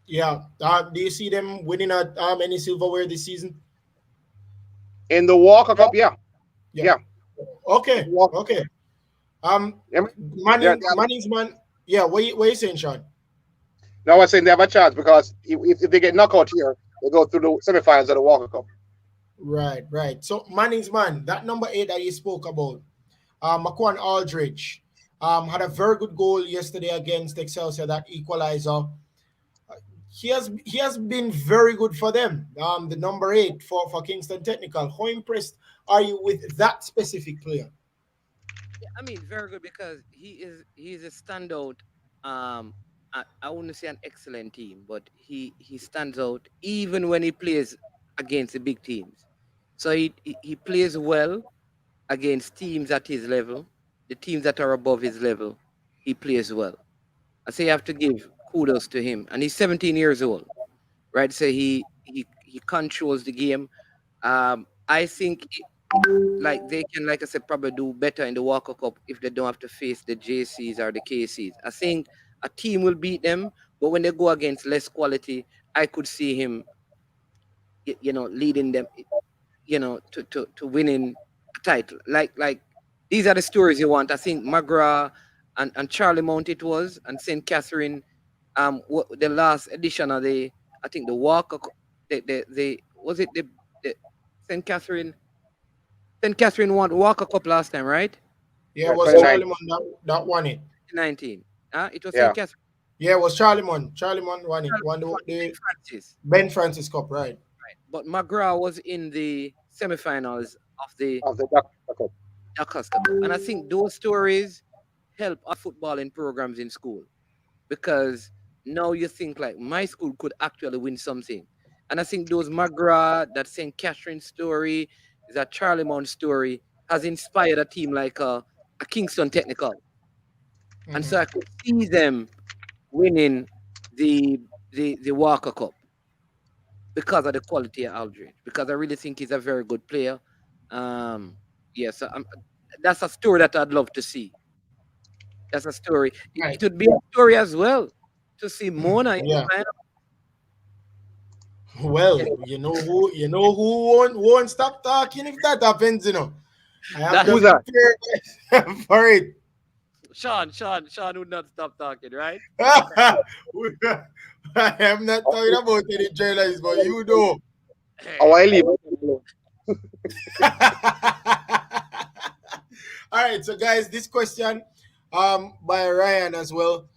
Yeah. Do you see them winning at any silverware this season? In the Walker Cup, yeah, Yeah. yeah. Okay. Walker, Okay. Um, yeah, Manning's man. Yeah. What you saying, Sean? no, I was saying they have a chance because if they get knocked out here, they go through the semifinals of the Walker Cup. Right. Right. So Manning's man, that number 8 that you spoke about, Maquan Aldridge, had a very good goal yesterday against Excelsior, that equalizer. He has been very good for them. The number 8 for Kingston Technical. How impressed are you with that specific player? Yeah, I mean, very good because he's a standout. I wouldn't say an excellent team, but he stands out even when he plays against the big teams. So he plays well against teams at his level, the teams that are above his level. He plays well. I say you have to give kudos to him, and he's 17 years old, right? So he controls the game. I think like they can, like I said, probably do better in the Walker Cup if they don't have to face the JCs or the KCs. I think a team will beat them, but when they go against less quality, I could see him, leading them, to winning a title. Like these are the stories you want. I think Magra and Charlie Mount it was, and St. Catherine, the last edition of I think the Walker, the was it the St. Catherine St. Catherine won Walker Cup last time, right? Yeah, it Yeah, was Charlie 29. Mon that won it. 19. It was St. Yeah, Catherine. Yeah, it was Charlie Mon. Charlie Mon won it. Won Won Ben the Francis, Ben Francis Cup, right? right? But McGrath was in the semifinals of the of the Duck Cup. Acosta Cup. And I think those stories help our footballing programs in school because now you think like my school could actually win something. And I think those McGrath, that St. Catherine story, that Charlie Mount story has inspired a team like a Kingston Technical. And so I Mm-hmm. could see them winning the the Walker Cup because of the quality of Aldridge. Because I really think he's a very good player. Um, yeah, so that's a story that I'd love to see. That's a story. It Right. would be a story as well to see Mona in the Yeah. final. Well, you know who won't stop talking if that happens, I am That's Who's just that? prepared for it. Sean would not stop talking, right? I am not talking about any journalists, but you know. Oh, Hey, I leave. All right, so guys, this question by Ryan as well.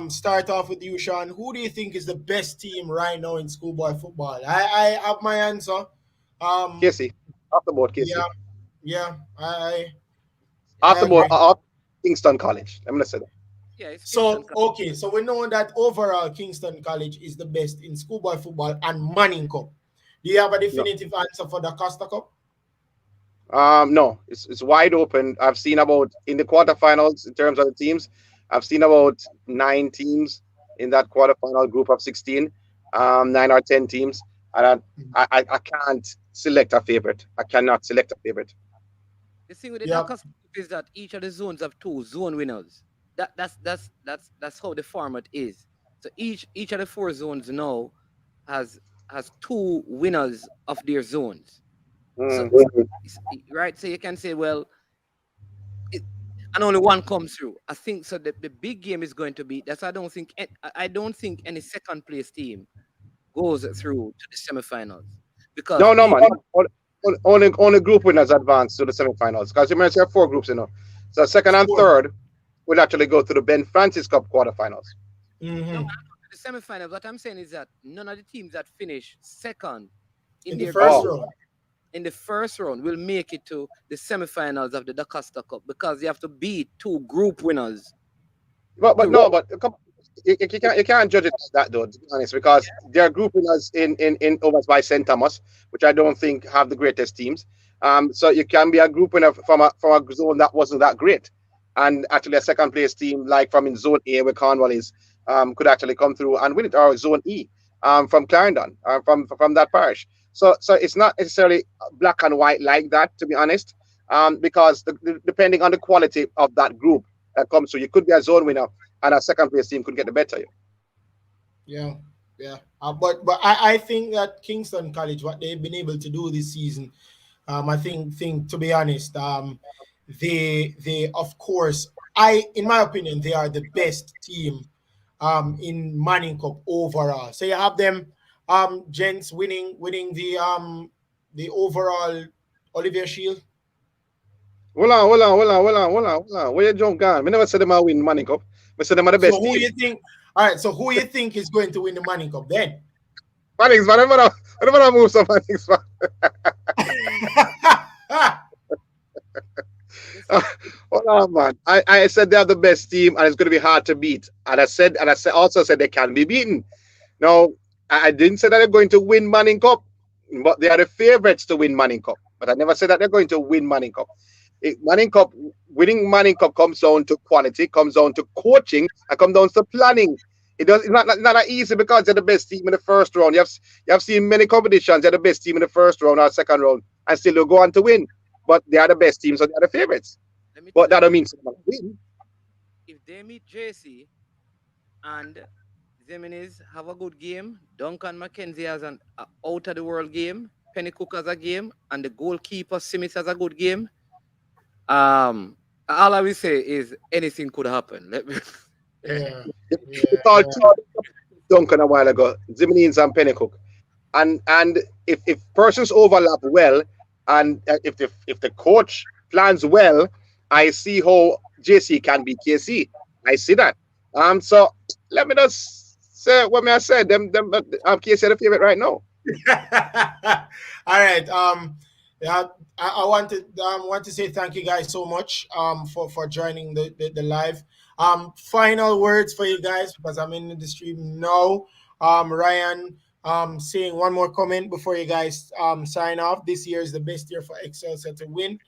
Start off with you, Sean. Who do you think is the best team right now in schoolboy football? I have my answer. Um, Casey. Off the board, yeah, Casey. yeah, I Off the board. agree. Kingston College. I'm gonna say that. Yeah, it's Kingston. So okay, so we know that overall Kingston College is the best in schoolboy football and Manning Cup. Do you have a No, definitive answer for the Costa Cup? no, it's wide open. I've seen about in the quarterfinals in terms of the teams. I've seen about 9 teams in that quarterfinal group of 16, 9 or 10 teams, and I can't select a favorite. I cannot select a favorite. The thing with the Yeah, Dakar is that each of the zones have two zone winners. That's how the format is. So each of the four zones now has has two winners of their zones. So Mm. right, so you can say, well, it, and only one comes through. I think so. The big game is going to be that's. I don't think any second place team goes through to the semifinals because No, no, man. Only group winners advance to the semifinals. Because you mentioned 4 groups, So second and four. third will actually go to the Ben Francis Cup quarterfinals. no, Mm-hmm. the semifinals. What I'm saying is that none of the teams that finish second in In the their first group Oh, round. in the first round will make it to the semifinals of the Dacosta Cup because they have to beat two group winners but to no, but you can't judge it like that though. To be honest, because they're grouping us in over by St. Thomas, which I don't think have the greatest teams. So you can be a group winner from a zone that wasn't that great, and actually a second place team like from in Zone A where Cornwall is, could actually come through and win it, or Zone E, from Clarendon, from that parish. So it's not necessarily black and white like that, to be honest, because depending on the quality of that group that comes through, you could be a zone winner and a second place team could get the better. Yeah, yeah. But I think that Kingston College, what they've been able to do this season, I think to be honest, they of course, I in my opinion they are the best team in Manning Cup overall. So you have them gents winning the overall Olivier Shield. Hold on. Where you jump gone? We never said them I win Money Cup. We said them are the So best who team. you think? All right. So who you think is going to win the Manning Cup then? Mannings, man. I move some Mannings, man. listen. Hold on, man. I said they are the best team and it's going to be hard to beat. And I also said they can be beaten. No, I didn't say that they're going to win Manning Cup, but they are the favorites to win Manning Cup. But I never said that they're going to win Manning Cup. Manning Cup, winning Manning Cup comes down to quality, comes down to coaching, and comes down to planning. It's not that easy because they're the best team in the first round. You have seen many competitions, they're the best team in the first round or second round, and still they'll go on to win. But they are the best team, so they are the favorites. Let me But tell that you, don't mean they're gonna win. if they meet JC and Zeminis have a good game, Duncan McKenzie has an out of the world game, Penny Cook has a game, and the goalkeeper Simmons has a good game. All I will say is anything could happen. Let me. Yeah, We yeah, called yeah. Duncan a while ago, Zimonins and Pennycook. And if persons overlap well, and if the coach plans well, I see how JC can be KC. I see that. So let me just say what may I said. Them KC are the favorite right now. All right. Yeah, I want to say thank you guys so much for joining the live. Final words for you guys because I'm in the stream now. Ryan, saying one more comment before you guys sign off. This year is the best year for Excelsior to win.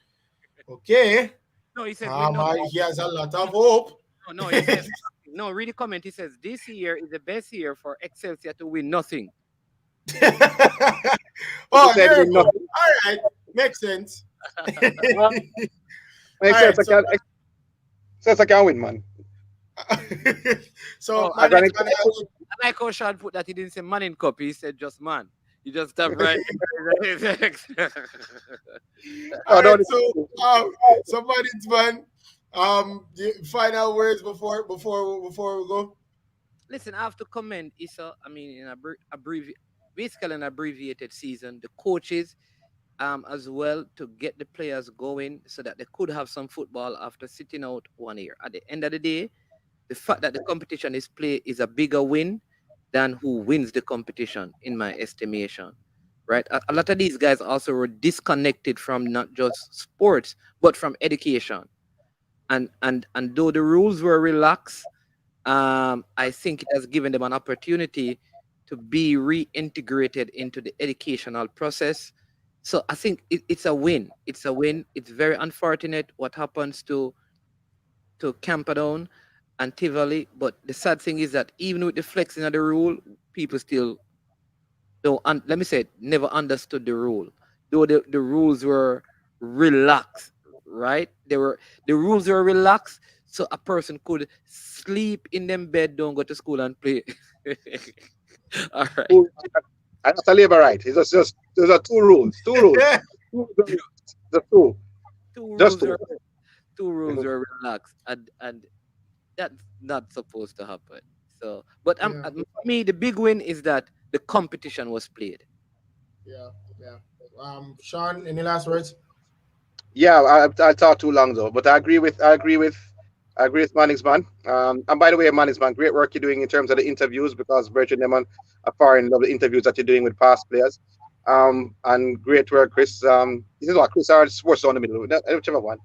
Okay. No, he says we know. He has a lot of hope. No, no, he said no. Read the comment. He says this year is the best year for Excelsior to win nothing. He Oh, said there we you go. know. All right, makes sense. All right, Except I can win, man. so Oh, my I got it. next one, I like how Sean put that he didn't say man in cup. He said just man. You just stop right. all No, right. no, So my next one, the final words before we go. Listen, I have to commend Issa. I mean, in basically an abbreviated season, the coaches as well to get the players going so that they could have some football after sitting out 1 year. At the end of the day, the fact that the competition is played is a bigger win than who wins the competition, in my estimation. Right? A lot of these guys also were disconnected from not just sports, but from education. And though the rules were relaxed, I think it has given them an opportunity to be reintegrated into the educational process. So I think it's a win. It's a win. It's very unfortunate what happens to Camperdown and Tivoli, but the sad thing is that even with the flexing of the rule, people still don't. Let me say, it, never understood the rule. Though the rules were relaxed, right? The rules were relaxed, so a person could sleep in them bed, don't go to school and play. All right, Cool. And that's a labor right. It's just those are two rules. Two rules. Two rules. Just two. two Just rules two. were two rules were relaxed, and that's not supposed to happen. So, but Yeah, for me, the big win is that the competition was played. yeah, yeah. Sean, any last words? Yeah, I talked too long though, but I agree with Manning's man. And by the way, Manning's man, great work you're doing in terms of the interviews because Bertrand Lemon are far in love with the interviews that you're doing with past players. And great work, Chris. This is what Chris are sports on the middle, whichever one.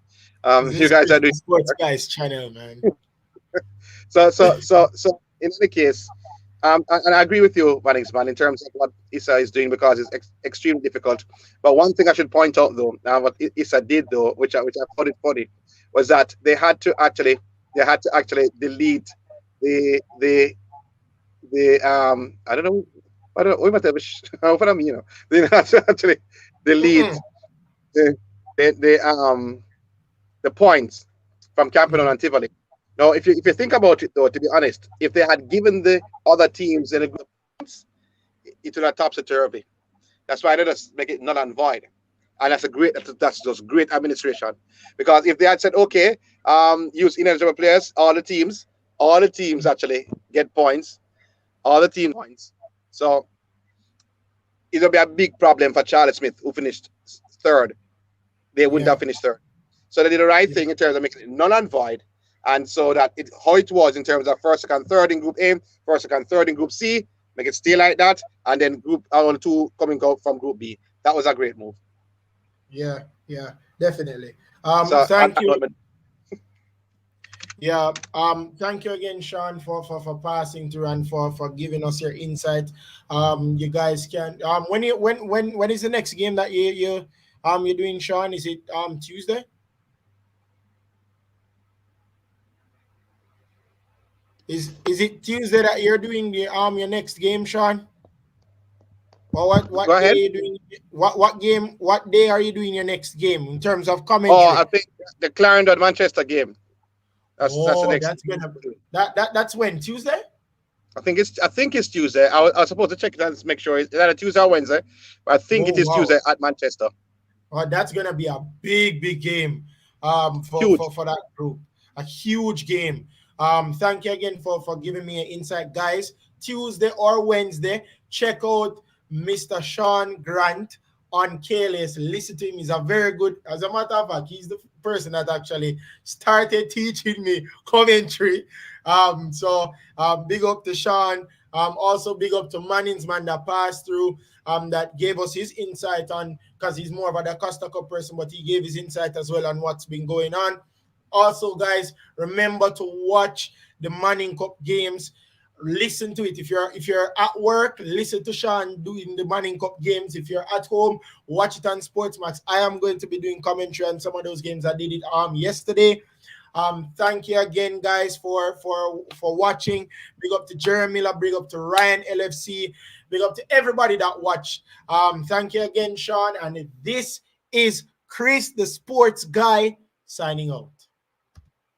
This You is guys are Chris, doing the Sports Guys channel, man. so. In any case, and I agree with you, Manningsman, in terms of what Issa is doing because it's extremely difficult. But one thing I should point out though, what Issa did though, which I found it funny, was that they had to actually delete the I don't know what what I mean, they had to actually delete Mm-mm. the the the um the points from Camperdown Mm. and Tivoli. Now, if you think about it, though, to be honest, if they had given the other teams in a group points, it would have topsy turvy. That's why they just make it null and void, and that's just great administration. Because if they had said, okay, use ineligible players, all the teams actually get points, all the teams points. So it'll be a big problem for Charlie Smith, who finished third. They wouldn't Yeah, have finished third. So they did the right yeah, thing in terms of making it null and void. And so that it how it was in terms of first, second, third in group A, first, second, third in group C, make it stay like that, and then group only two coming out from group B. That was a great move. yeah, yeah, definitely. So on Thank that you. note, Yeah, thank you again, Sean, for passing through and for giving us your insight. You guys can when is the next game that you're doing, Sean? Is it Tuesday? Is it Tuesday that you're doing the your next game, Sean? Or go what day are ahead. you doing? What day are you doing your next game in terms of Oh, commentary? I think the Clarendon Manchester game. That's the Oh, next that's game. gonna that's when Tuesday. I think it's Tuesday. I was supposed to check it and make sure it's either Tuesday or Wednesday, but I think Oh it is wow. Tuesday at Manchester. That's gonna be a big game Huge. for that group. A huge game. Thank you again for giving me an insight, guys. Tuesday or Wednesday, check out Mr. Sean Grant on KLS. Listen to him. He's a very good, as a matter of fact, he's the person that actually started teaching me commentary. Big up to Sean. Also big up to Mannings man that passed through that gave us his insight on because he's more of a Da Costa Cup person, but he gave his insight as well on what's been going on. Also, guys, remember to watch the Manning Cup games. Listen to it. If you're at work, listen to Sean doing the Manning Cup games. If you're at home, watch it on Sportsmax. I am going to be doing commentary on some of those games. I did it yesterday. Thank you again, guys, for watching. Big up to Jeremy Miller, big up to Ryan LFC, big up to everybody that watched. Thank you again, Sean. And this is Chris, the sports guy, signing out.